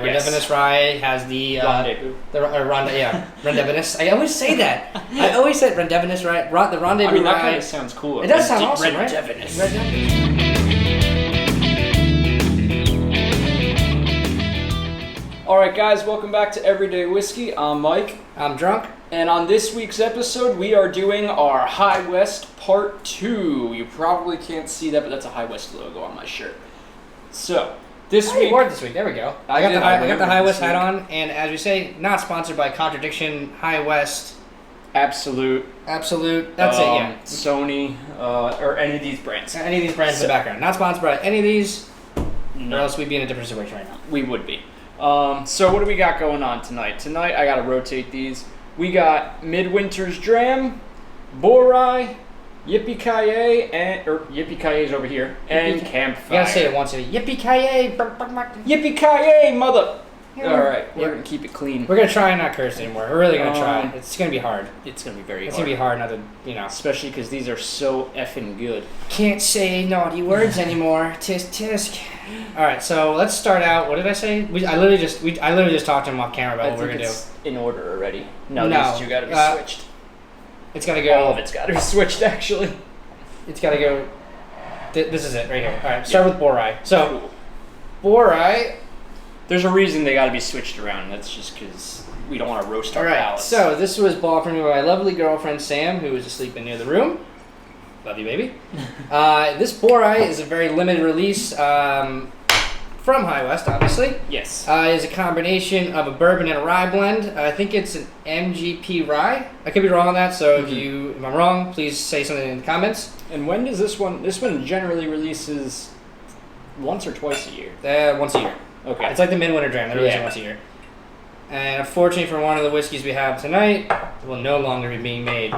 Rendezvous Rye has the Rendezvous. Rendezvous. I always say that. I always said Rendezvous Rye. The Rendezvous I mean, that Rye. kind of sounds cool. It does sound awesome, right? Rendezvous. All right, guys, welcome back to Everyday Whiskey. I'm Mike. I'm drunk. And on this week's episode, we are doing our High West Part 2. You probably can't see that, but that's a High West logo on my shirt. So, this week... wore it this week. There we go. I got the High West hat on, and as we say, not sponsored by Contradiction, High West... Absolute. That's it, yeah. Sony, or any of these brands. Any of these brands in the background. Not sponsored by any of these, or else we'd be in a different situation right now. We would be. So what do we got going on tonight? Tonight, I gotta rotate these. We got Midwinters Dram, Bourye, Yippee Ki-Yay, or Yippee Ki-Yay's over here, and Campfire. You gotta say it once. Yippee Ki-Yay! Yippee Ki-Yay, mother! Alright, we're gonna keep it clean. We're gonna try and not curse anymore. We're really gonna try. It's gonna be hard. It's gonna be very hard. It's gonna be hard not to, Especially because these are so effing good. Can't say naughty words anymore. Tisk tisk. Alright, so let's start out. What did I say? I literally just talked to him off camera about what we're gonna do. In order already. No, these two gotta be switched. It's gotta go. All of it's gotta be switched, actually. It's gotta go. This is it right here. Alright, start with Borye. So, Borye. There's a reason they gotta be switched around. That's just because we don't want to roast our palates. So, this was bought for me by my lovely girlfriend Sam, who is asleep in the other room. Love you, baby. This Borye is a very limited release from High West, obviously. Yes. It's a combination of a bourbon and a rye blend. I think it's an MGP rye. I could be wrong on that, so if I'm wrong, please say something in the comments. And when does this one? This one generally releases once or twice a year. Once a year. Okay. It's like the Midwinter Dram. They release it once a year. And unfortunately for one of the whiskeys we have tonight, it will no longer be being made.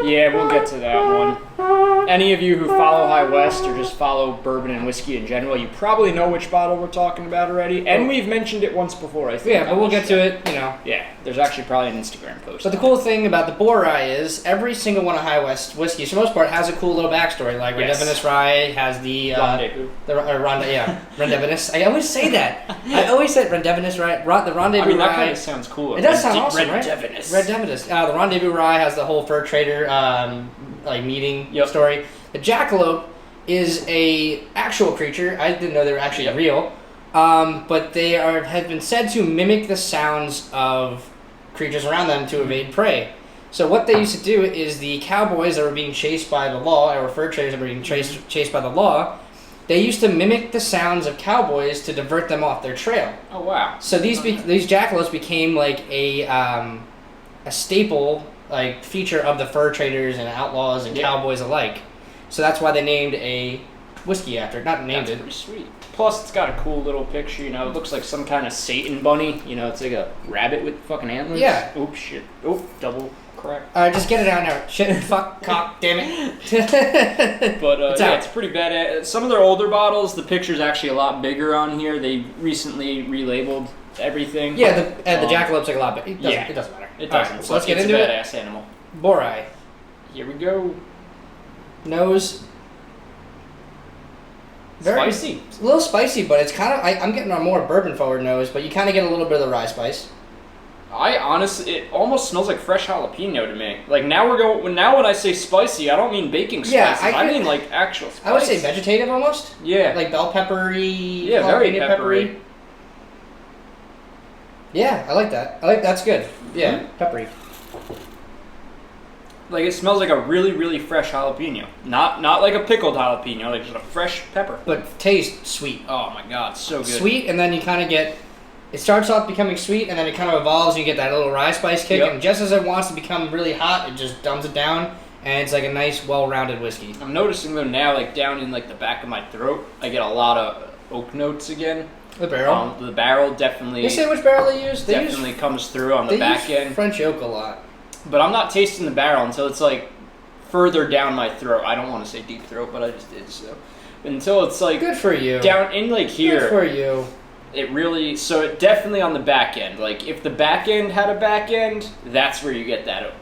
Yeah, we'll get to that one. Any of you who follow High West or just follow bourbon and whiskey in general, you probably know which bottle we're talking about already. And we've mentioned it once before, I think. Yeah, but we'll get to it, Yeah, there's actually probably an Instagram post. But the cool thing about the Borye is every single one of High West whiskeys, for the most part, has a cool little backstory. Like Rendezvous Rye has the... Rendezvous. Rendezvous. I always say that. I always said Rendezvous Rye. The Rendezvous I mean, that Rye... kind of sounds cool. It does sound awesome, right? Rendezvous. The Rendezvous Rye has the whole fur trader meeting story. The jackalope is a actual creature. I didn't know they were actually real. But they have been said to mimic the sounds of creatures around them to evade prey. So what they used to do is the cowboys that were being chased by the law, or fur traders that were being chased by the law, they used to mimic the sounds of cowboys to divert them off their trail. Oh, wow. So these jackalopes became like a staple feature of the fur traders and outlaws and cowboys alike. So that's why they named a whiskey after it. Not named it. Pretty sweet. Plus, it's got a cool little picture. It looks like some kind of Satan bunny. It's like a rabbit with fucking antlers. Yeah. Oops, shit. Oop, double correct. All right, just get it out now. Shit, fuck, cock, damn it. But it's pretty bad. Some of their older bottles, the picture's actually a lot bigger on here. They recently relabeled everything. Yeah, the jackalope's like a lot bigger. It doesn't matter. It doesn't. Right, so let's get into it. It's a badass animal. Borye. Here we go. Nose. Spicy. It's a little spicy, but it's kind of... I'm getting a more bourbon-forward nose, but you kind of get a little bit of the rye spice. It almost smells like fresh jalapeno to me. Like, now when I say spicy, I don't mean baking spices. Yeah, I mean, like, actual spice. I would say vegetative, almost. Yeah. Like bell peppery. Yeah, very peppery. Yeah, I like that. That's good. Yeah, peppery. Like, it smells like a really, really fresh jalapeno. Not like a pickled jalapeno, like just a fresh pepper. But taste sweet. Oh my god, so good. Sweet, and then you kind of get... It starts off becoming sweet, and then it kind of evolves, and you get that little rye spice kick, and just as it wants to become really hot, it just dumbs it down, and it's like a nice, well-rounded whiskey. I'm noticing, though, now, like, down in, like, the back of my throat, I get a lot of oak notes again. The barrel? The barrel definitely... They say which barrel they use? Definitely comes through on the back end. French oak a lot. But I'm not tasting the barrel until it's, like, further down my throat. I don't want to say deep throat, but I just did, so... Until it's, like... Good for you. Down in, like, here... Good for you. It definitely on the back end. Like, if the back end had a back end, that's where you get that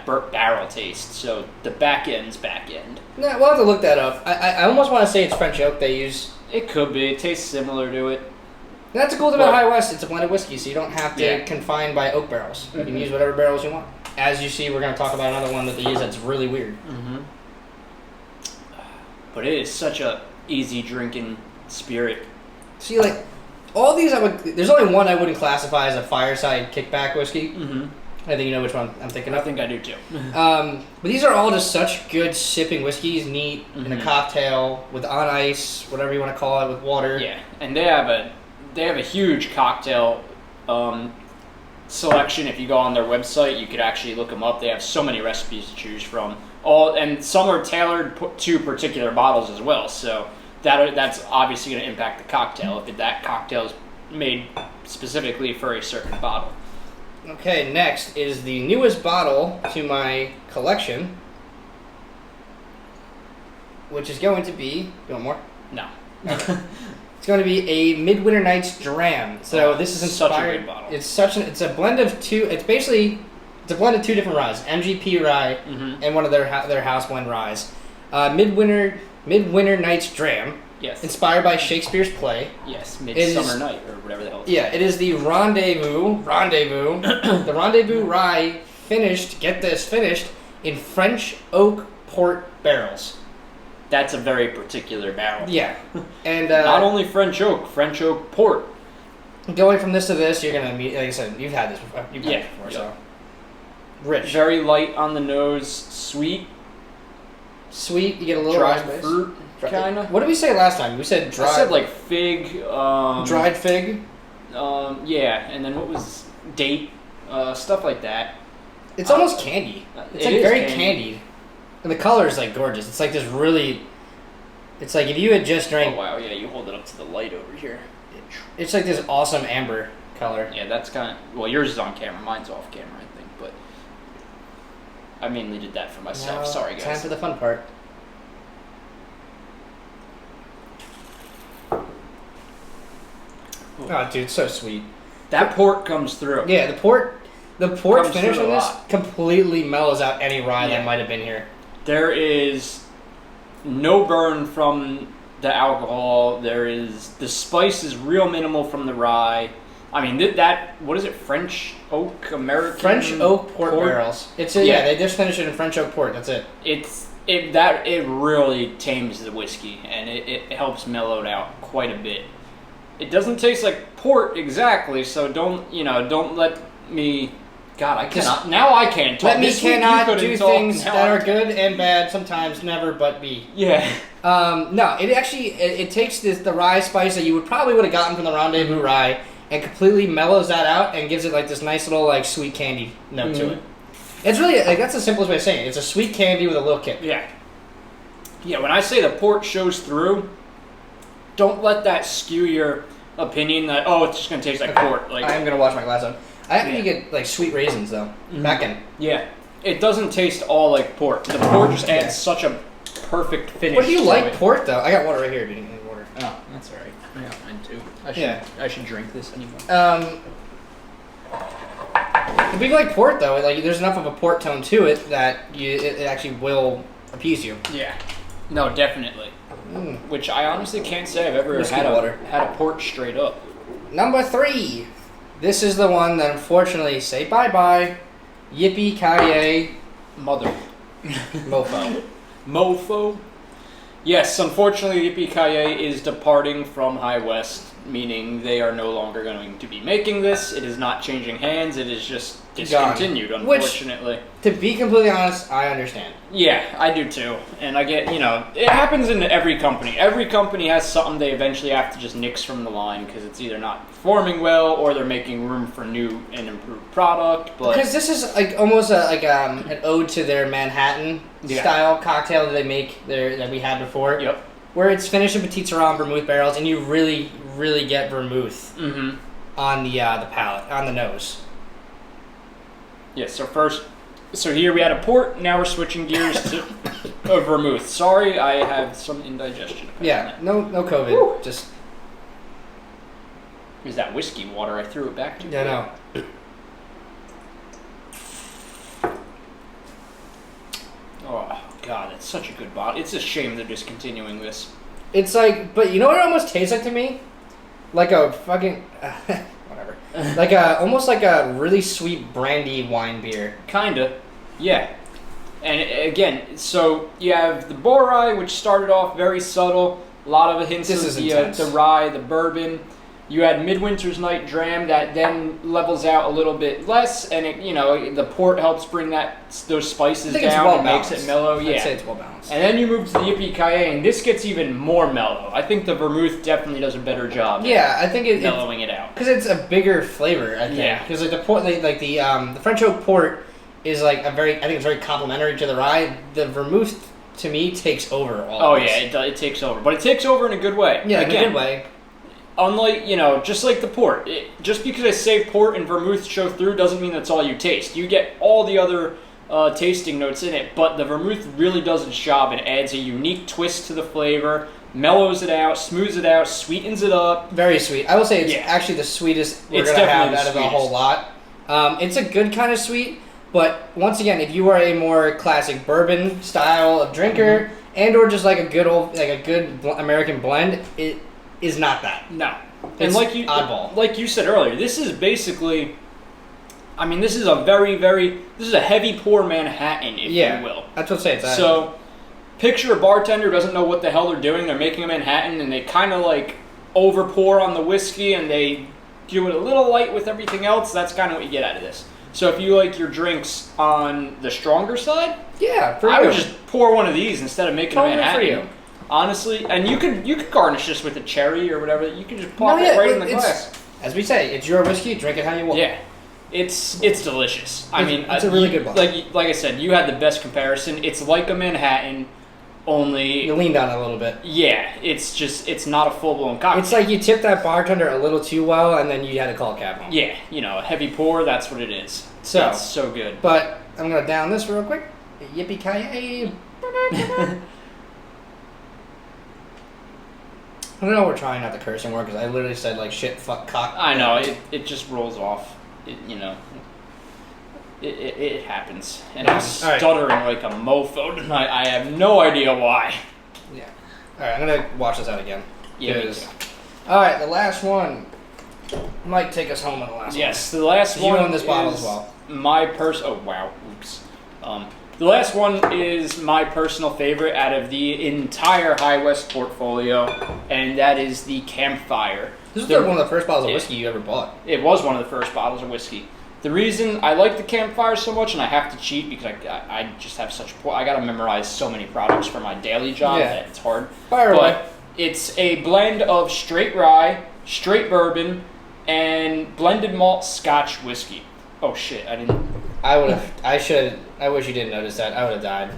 burnt barrel taste. So the back end's back end. No, we'll have to look that up. I almost want to say it's French oak they use. It could be. It tastes similar to it. That's a cool thing about High West. It's a blended whiskey, so you don't have to confine by oak barrels. You can use whatever barrels you want. As you see, we're going to talk about another one that they use that's really weird. But it is such a easy drinking spirit. See, like, all these, there's only one I wouldn't classify as a fireside kickback whiskey. I think you know which one I'm thinking of. I think I do too. But these are all just such good sipping whiskeys, neat in a cocktail with on ice, whatever you want to call it, with water. Yeah, and they have a huge cocktail selection. If you go on their website, you could actually look them up. They have so many recipes to choose from. And some are tailored to particular bottles as well. So that's obviously going to impact the cocktail if that cocktail is made specifically for a certain bottle. Okay, next is the newest bottle to my collection, which is going to be... You want more? No. Okay. It's going to be a Midwinter Night's Dram. So this is inspired... Such a good bottle. It's a blend of two... It's a blend of two different ryes. MGP rye and one of their house blend ryes. Midwinter Night's Dram. Yes. Inspired by Shakespeare's play. Yes, Midsummer Night, or whatever the hell it's called. Yeah, it is the Rendezvous, the Rendezvous rye finished in French oak port barrels. That's a very particular barrel. Yeah. And not only French oak port. Going from this to this, you're going to meet, like I said, you've had this before. So. Rich. Very light on the nose, sweet. Sweet, you get a little dried fruit. Kinda. What did we say last time? We said dried. I said like fig. Dried fig. Yeah, and then what was date? Stuff like that. It's almost candy. It's like very candied, and the color is like gorgeous. It's like this really. It's like if you had just drank. Oh wow! Yeah, you hold it up to the light over here. It's like this awesome amber color. Yeah, that's kind of. Well, yours is on camera. Mine's off camera, I think, but. I mainly did that for myself. No, Sorry, guys. Time for the fun part. Oh, dude, it's so sweet. That port comes through. Yeah, the port finish on this completely mellows out any rye that might have been here. There is no burn from the alcohol. The spice is real minimal from the rye. I mean, what is it? French oak American? French oak port barrels. They just finished it in French oak port. That's it. It really tames the whiskey, and it helps mellow it out quite a bit. It doesn't taste like port exactly, so don't let me. God, I cannot. Now I can't talk. Let me cannot do things that are good and bad. Sometimes, never, but be. Yeah. No, it actually it takes the rye spice that you would have gotten from the Rendezvous rye and completely mellows that out and gives it like this nice little like sweet candy note to it. It's really like that's the simplest way of saying it. It's a sweet candy with a little kick. Yeah. Yeah. When I say the port shows through, don't let that skew your opinion that it's just gonna taste like port. Like I'm gonna wash my glass out. I actually get like sweet raisins though. Back in. Yeah, it doesn't taste all like port. The port just adds such a perfect finish. What do you like port though? I got water right here. If you didn't need water. Oh, that's all right. I got mine too. I should drink this anyway. If you like port though, like there's enough of a port tone to it that it actually will appease you. Yeah. No, definitely. Which I honestly can't say I've ever had a port straight up. Number 3. This is the one that unfortunately say bye-bye. Yippee Ki-Yay. Mother. Mofo. Mofo. Yes, unfortunately Yippee Ki-Yay is departing from High West, meaning they are no longer going to be making this. It is not changing hands. It is just discontinued, unfortunately. Which, to be completely honest, I understand. Yeah, I do too. And I get, it happens in every company. Every company has something they eventually have to just nix from the line because it's either not performing well or they're making room for new and improved product. But because this is like almost an ode to their Manhattan style cocktail that they make that we had before. Yep. Where it's finished in Petit Syrah vermouth barrels, and you really, really get vermouth on the palate, on the nose. Yes, so here we had a port, now we're switching gears to a vermouth. Sorry, I have some indigestion. Yeah, no COVID, Woo. Just... Is that whiskey water? I threw it back to you. Yeah, no. Oh, God, that's such a good bottle. It's a shame they're discontinuing this. It's like, but you know what it almost tastes like to me? like a fucking whatever, like a almost like a really sweet brandy wine beer. Kinda, yeah. And again, so you have the Borye, which started off very subtle, a lot of hints of the rye, the bourbon. You had Midwinter's Night Dram that then levels out a little bit less, and the port helps bring those spices down and makes it mellow. I'd say it's well balanced. And then you move to the Yippee Ki-Yay, and this gets even more mellow. I think the vermouth definitely does a better job. Yeah, I think mellowing it out because it's a bigger flavor. I think. Yeah. Because like the port, the French oak port is like I think it's very complementary to the rye. The vermouth to me takes over all. Oh yeah, it takes over, but it takes over in a good way. Yeah, in a good way. Unlike, just like the port, just because I say port and vermouth show through doesn't mean that's all you taste. You get all the other tasting notes in it, but the vermouth really does its job and adds a unique twist to the flavor, mellows it out, smooths it out, sweetens it up. Very sweet. I will say it's actually the sweetest we're going to have out of the whole lot. It's a good kind of sweet, but once again, if you are a more classic bourbon style of drinker, and or just like a good American blend, it is not that. No. It's and oddball. Like you said earlier, this is basically, this is a this is a heavy pour Manhattan, if you will. That's what I'm saying. So, picture a bartender who doesn't know what the hell they're doing. They're making a Manhattan, and they kind of like over pour on the whiskey, and they do it a little light with everything else. That's kind of what you get out of this. So if you like your drinks on the stronger side, I would just pour one of these instead of making a Manhattan. For you. Honestly, and you could garnish this with a cherry or whatever. You can just pop it right in the glass. As we say, it's your whiskey. Drink it how you want. Yeah, it's delicious. It's a really good one. Like I said, you had the best comparison. It's like a Manhattan, only you leaned on it a little bit. Yeah, it's not a full blown cocktail. It's like you tipped that bartender a little too well, and then you had to call a cab home. Yeah, a heavy pour. That's what it is. So it's so good. But I'm gonna down this real quick. Yippee Ki-Yay. I don't know. We're trying not to curse anymore because I literally said like shit, fuck, cock. I know it just rolls off. It happens, and I'm stuttering like a mofo tonight. I have no idea why. Yeah. All right, I'm gonna watch this out again. Yeah. All right, the last one might take us home on the last one. Yes, the last one. You own this bottle as well. Oh wow! Oops. The last one is my personal favorite out of the entire High West portfolio, and that is the Campfire. This was one of the first bottles of whiskey you ever bought. It was one of the first bottles of whiskey. The reason I like the Campfire so much, and I have to cheat because I just have such I got to memorize so many products for my daily job that it's hard. Fire away. But it's a blend of straight rye, straight bourbon, and blended malt Scotch whiskey. Oh shit! I wish you didn't notice that. I would have died.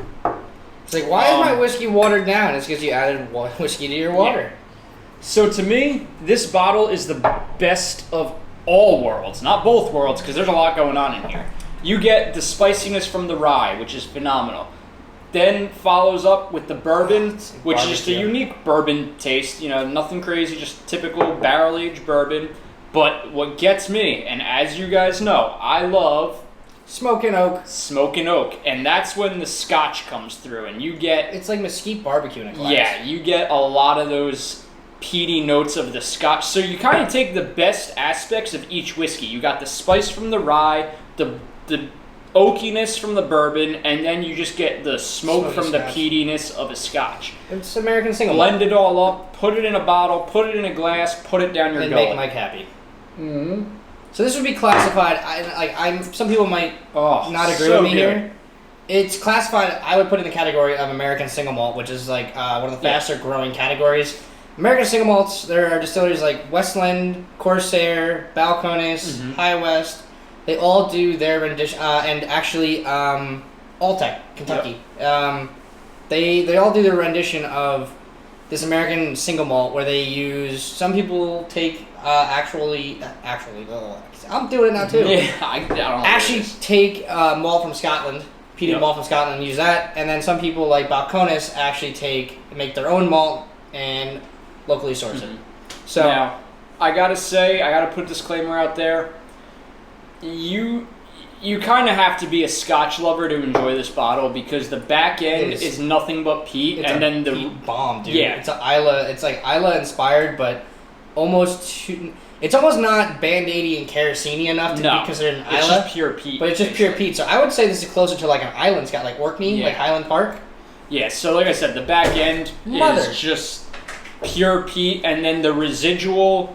It's like, why is my whiskey watered down? It's because you added whiskey to your water. Yeah. So to me, this bottle is the best of all worlds. Not both worlds, because there's a lot going on in here. You get the spiciness from the rye, which is phenomenal. Then follows up with the bourbon, which is just a unique bourbon taste. Nothing crazy, just typical barrel-aged bourbon. But what gets me, and as you guys know, I love Smoking oak, and that's when the Scotch comes through, and you get it's like mesquite barbecue in a glass. Yeah, you get a lot of those peaty notes of the Scotch. So you kind of take the best aspects of each whiskey. You got the spice from the rye, the oakiness from the bourbon, and then you just get the smoke from the peatiness of a Scotch. It's American single. Blend it all up, put it in a bottle, put it in a glass, put it down your gullet. And make Mike happy. Mm-hmm. So this would be classified. Some people might not agree with me here. It's classified. I would put it in the category of American single malt, which is like one of the faster growing categories. American single malts. There are distilleries like Westland, Corsair, Balcones, High West. They all do their rendition, and actually Alltech, Kentucky. Yep. They all do their rendition of this American single malt where they use. Some people take. I'm doing it now too. Yeah, I don't know. Actually, take malt from Scotland, peated malt from Scotland, and use that. And then some people like Balcones actually make their own malt and locally source it. So now, I gotta put a disclaimer out there. You kind of have to be a Scotch lover to enjoy this bottle because the back end is nothing but peat, and then the peat bomb, dude. Yeah, it's like Islay inspired, but almost too. It's almost not Band-Aidy and kerosene enough to be considered an Isla. It's just pure peat. But it's just pure peat. So I would say this is closer to like an island. It's got like Orkney, like Highland Park. Yeah, so like I said, the back end is just pure peat, and then the residual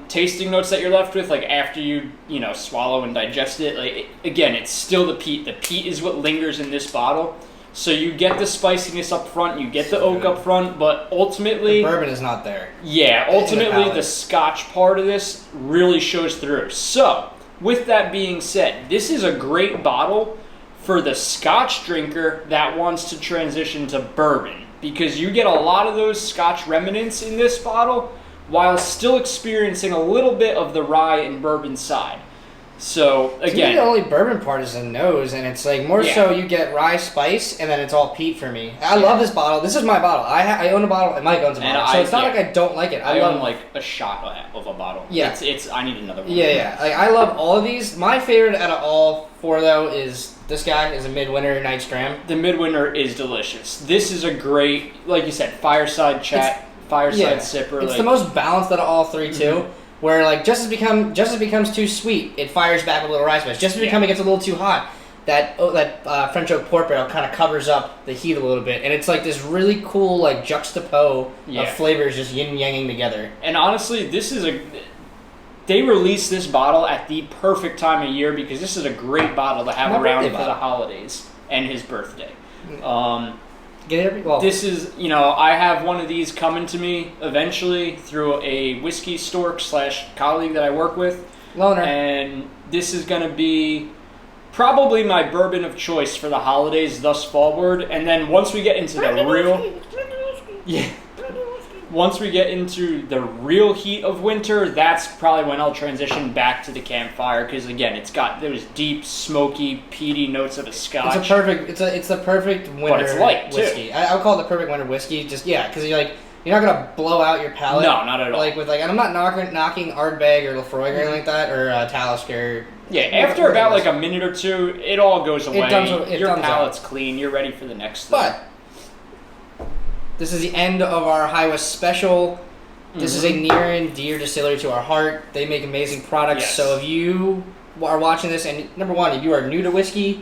tasting notes that you're left with, like after you swallow and digest it, like again, it's still the peat. The peat is what lingers in this bottle. So you get the spiciness up front, you get the oak up front, but ultimately... The bourbon is not there. Yeah, ultimately the Scotch part of this really shows through. So, with that being said, this is a great bottle for the Scotch drinker that wants to transition to bourbon, because you get a lot of those Scotch remnants in this bottle while still experiencing a little bit of the rye and bourbon side. So, again... To me, the only bourbon part is the nose, and it's like more so you get rye spice, and then it's all peat for me. I love this bottle. This is my bottle. I own a bottle, and Mike owns a bottle. So it's not like I don't like it. I own like a shot of a bottle. Yeah. It's I need another one. Yeah. Like, I love all of these. My favorite out of all four, though, is this guy, is a Midwinter Night Dram. The Midwinter is delicious. This is a great, like you said, fireside chat, fireside sipper. It's the most balanced out of all three, too. Where like just as it becomes too sweet, it fires back with a little rye spice. Just as it gets a little too hot, that French oak port barrel kind of covers up the heat a little bit, and it's like this really cool like juxtapose of flavors just yin yanging together. And honestly, they released this bottle at the perfect time of year, because this is a great bottle to have around for the holidays and his birthday. This is, I have one of these coming to me eventually through a whiskey stork / colleague that I work with. Loner. And this is going to be probably my bourbon of choice for the holidays thus forward. And then once we get into the real... Once we get into the real heat of winter, that's probably when I'll transition back to the Campfire, because again, it's got those deep, smoky, peaty notes of a Scotch. It's the perfect winter but it's light whiskey. Too. I would call it the perfect winter whiskey. Just because you're not gonna blow out your palate. No, not at all. And I'm not knocking Ardbeg or Lefroy or anything like that, or Talisker. Yeah, after about like a minute or two, it all goes away. Your palate's out. Clean. You're ready for the next thing. But this is the end of our High West special. This is a near and dear distillery to our heart. They make amazing products. Yes. So if you are watching this, and number one, if you are new to whiskey,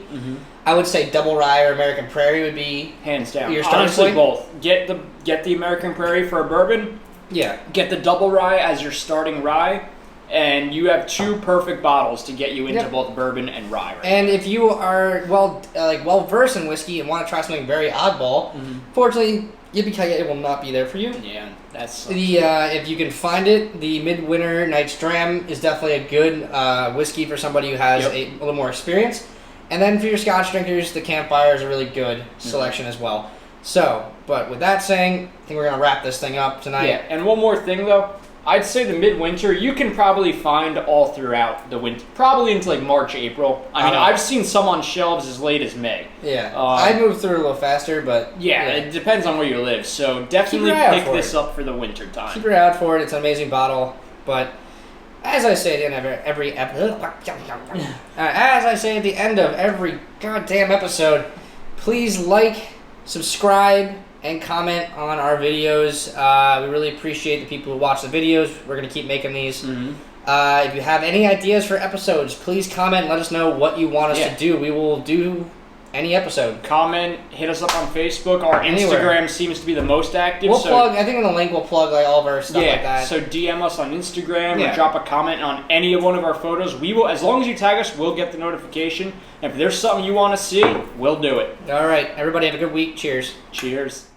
I would say Double Rye or American Prairie would be hands down. Your starting Honestly, point. Both. Get the American Prairie for a bourbon. Yeah. Get the Double Rye as your starting rye. And you have two perfect bottles to get you into both bourbon and rye. And if you are well versed in whiskey and want to try something very oddball, fortunately, Yippee Ki-Yay will not be there for you. Yeah, that's if you can find it, the Midwinter Night Dram is definitely a good whiskey for somebody who has a little more experience. And then for your Scotch drinkers, the Campfire is a really good selection as well. So, but with that saying, I think we're gonna wrap this thing up tonight. Yeah, and one more thing though. I'd say the Midwinter, you can probably find all throughout the winter, probably into like March, April. I mean, I've seen some on shelves as late as May. Yeah, I move through a little faster, but... Yeah, it depends on where you live, so definitely pick this up for the winter time. Keep your eye out for it, it's an amazing bottle, but as I say at the end of every goddamn episode, please like, subscribe, and comment on our videos. We really appreciate the people who watch the videos. We're going to keep making these. If you have any ideas for episodes, please comment and let us know what you want us to do. We will do any episode. Comment, hit us up on Facebook. Our Instagram seems to be the most active. I think in the link we'll plug all of our stuff like that. So DM us on Instagram or drop a comment on any of one of our photos. We will, as long as you tag us, we'll get the notification. And if there's something you want to see, we'll do it. All right, everybody have a good week. Cheers. Cheers.